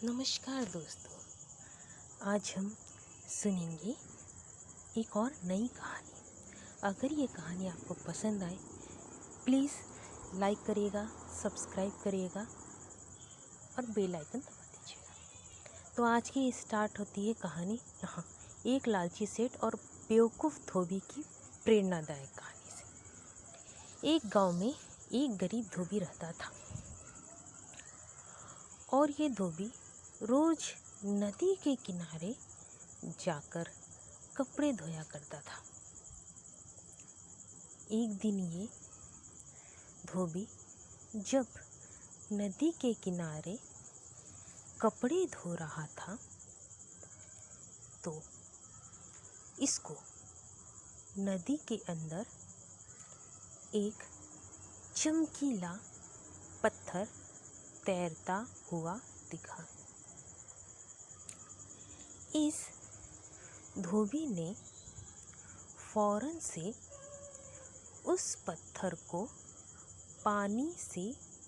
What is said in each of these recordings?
नमस्कार दोस्तों, आज हम सुनेंगे एक और नई कहानी। अगर ये कहानी आपको पसंद आए प्लीज़ लाइक करिएगा, सब्सक्राइब करिएगा और बेल आइकन दबा दीजिएगा। तो आज की स्टार्ट होती है कहानी यहाँ एक लालची सेठ और बेवकूफ़ धोबी की प्रेरणादायक कहानी से। एक गांव में एक गरीब धोबी रहता था और ये धोबी रोज नदी के किनारे जाकर कपड़े धोया करता था। एक दिन ये धोबी जब नदी के किनारे कपड़े धो रहा था तो इसको नदी के अंदर एक चमकीला पत्थर तैरता हुआ दिखा। इस धोबी ने फौरन से उस पत्थर को पानी से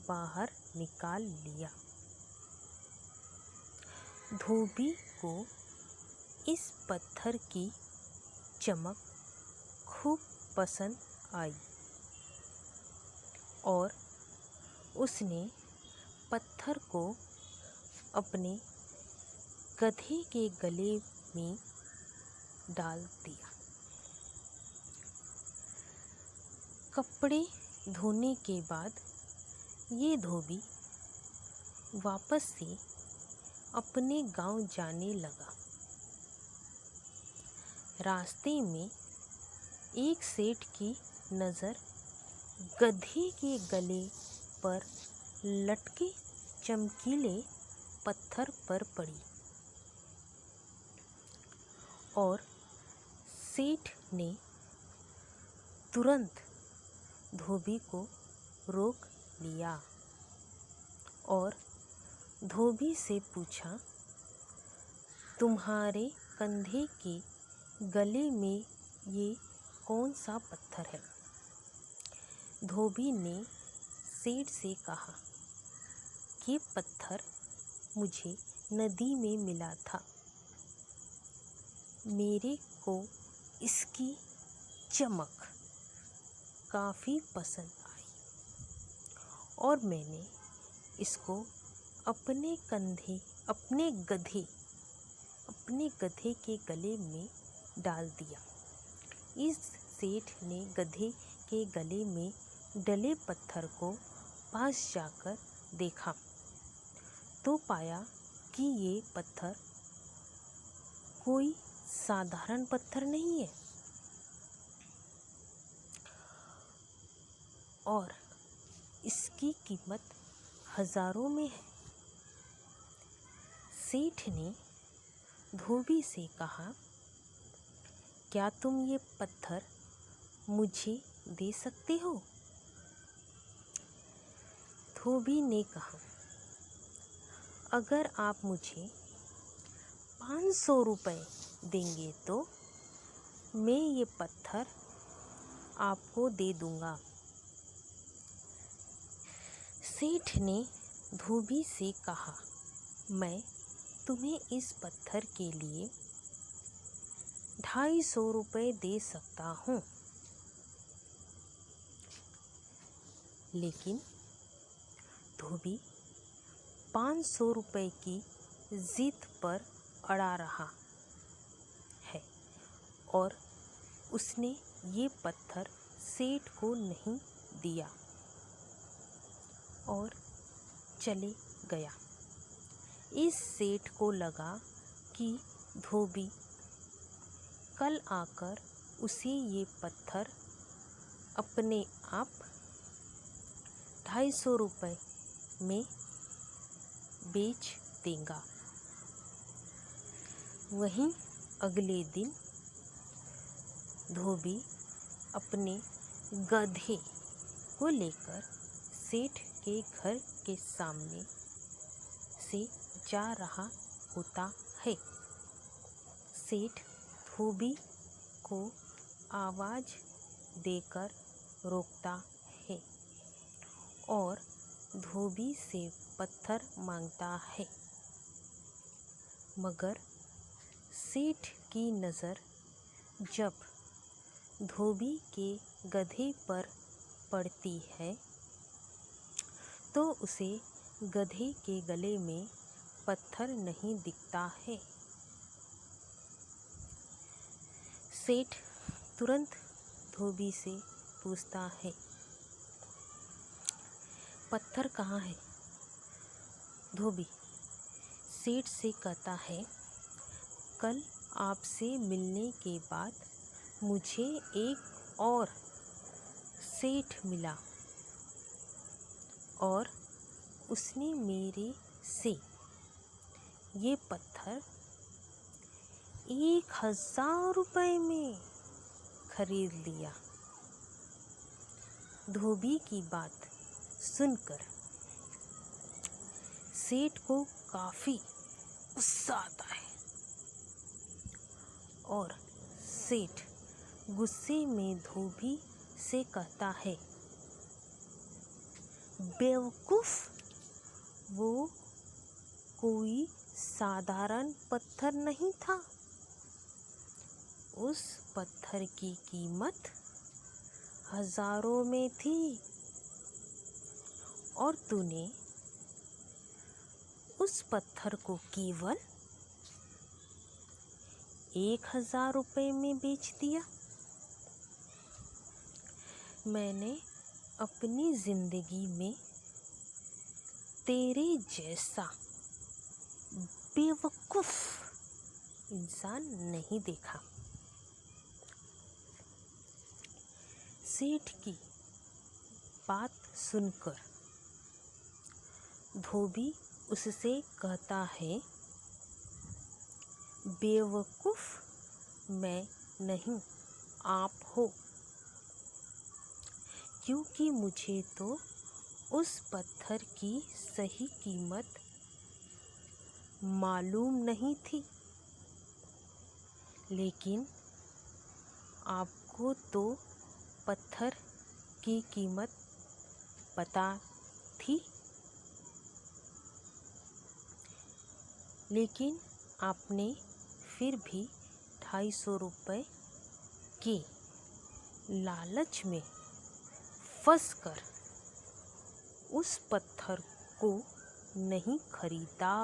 बाहर निकाल लिया। धोबी को इस पत्थर की चमक खूब पसंद आई और उसने पत्थर को अपने गधे के गले में डाल दिया। कपड़े धोने के बाद ये धोबी वापस से अपने गांव जाने लगा। रास्ते में एक सेठ की नज़र गधे के गले पर लटके चमकीले पत्थर पर पड़ी और सेठ ने तुरंत धोबी को रोक लिया और धोबी से पूछा, तुम्हारे कंधे के गले में ये कौन सा पत्थर है? धोबी ने सेठ से कहा, ये पत्थर मुझे नदी में मिला था। मेरे को इसकी चमक काफ़ी पसंद आई और मैंने इसको अपने गधे के गले में डाल दिया। इस सेठ ने गधे के गले में डले पत्थर को पास जाकर देखा तो पाया कि ये पत्थर कोई साधारण पत्थर नहीं है और इसकी कीमत हज़ारों में है। सेठ ने धोबी से कहा, क्या तुम ये पत्थर मुझे दे सकते हो? धोबी ने कहा, अगर आप मुझे 500 रुपये देंगे तो मैं ये पत्थर आपको दे दूँगा। सेठ ने धोबी से कहा, मैं तुम्हें इस पत्थर के लिए 250 रुपये दे सकता हूँ, लेकिन धोबी 500 रुपये की जिद पर अड़ा रहा है और उसने ये पत्थर सेठ को नहीं दिया और चले गया। इस सेठ को लगा कि धोबी कल आकर उसे ये पत्थर अपने आप 250 रुपये में बेच देगा। वहीं अगले दिन धोबी अपने गधे को लेकर सेठ के घर के सामने से जा रहा होता है। सेठ धोबी को आवाज़ देकर रोकता है और धोबी से पत्थर मांगता है। मगर सेठ की नज़र जब धोबी के गधे पर पड़ती है तो उसे गधे के गले में पत्थर नहीं दिखता है। सेठ तुरंत धोबी से पूछता है, पत्थर कहाँ है? धोबी सेठ से कहता है, कल आपसे मिलने के बाद मुझे एक और सेठ मिला और उसने मेरे से ये पत्थर 1000 रुपये में खरीद लिया। धोबी की बात सुनकर सेठ को काफ़ी गुस्सा आता है और सेठ गुस्से में धोबी से कहता है, बेवकूफ़, वो कोई साधारण पत्थर नहीं था। उस पत्थर की कीमत हज़ारों में थी और तूने उस पत्थर को केवल 1000 रुपये में बेच दिया। मैंने अपनी ज़िंदगी में तेरे जैसा बेवकूफ़ इंसान नहीं देखा। सेठ की बात सुनकर धोबी उससे कहता है, बेवकूफ़ मैं नहीं, आप हो, क्योंकि मुझे तो उस पत्थर की सही कीमत मालूम नहीं थी, लेकिन आपको तो पत्थर की कीमत पता थी, लेकिन आपने फिर भी 250 रुपये के लालच में फंसकर उस पत्थर को नहीं खरीदा।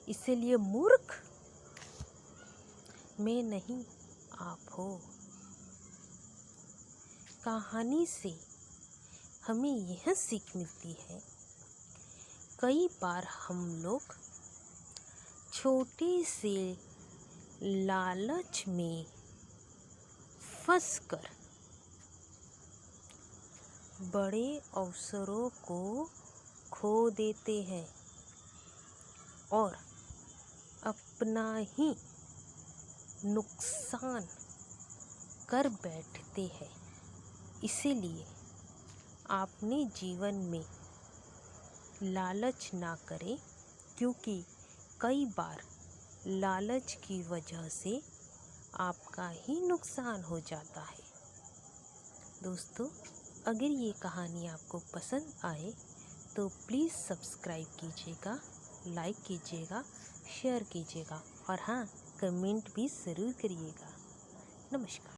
इसलिए मूर्ख मैं नहीं, आप हो। कहानी से हमें यह सीख मिलती है, कई बार हम लोग छोटे से लालच में फंसकर बड़े अवसरों को खो देते हैं और अपना ही नुकसान कर बैठते हैं। इसीलिए अपने जीवन में लालच ना करें, क्योंकि कई बार लालच की वजह से आपका ही नुकसान हो जाता है। दोस्तों, अगर ये कहानी आपको पसंद आए तो प्लीज़ सब्सक्राइब कीजिएगा, लाइक कीजिएगा, शेयर कीजिएगा और हाँ, कमेंट भी ज़रूर करिएगा। नमस्कार।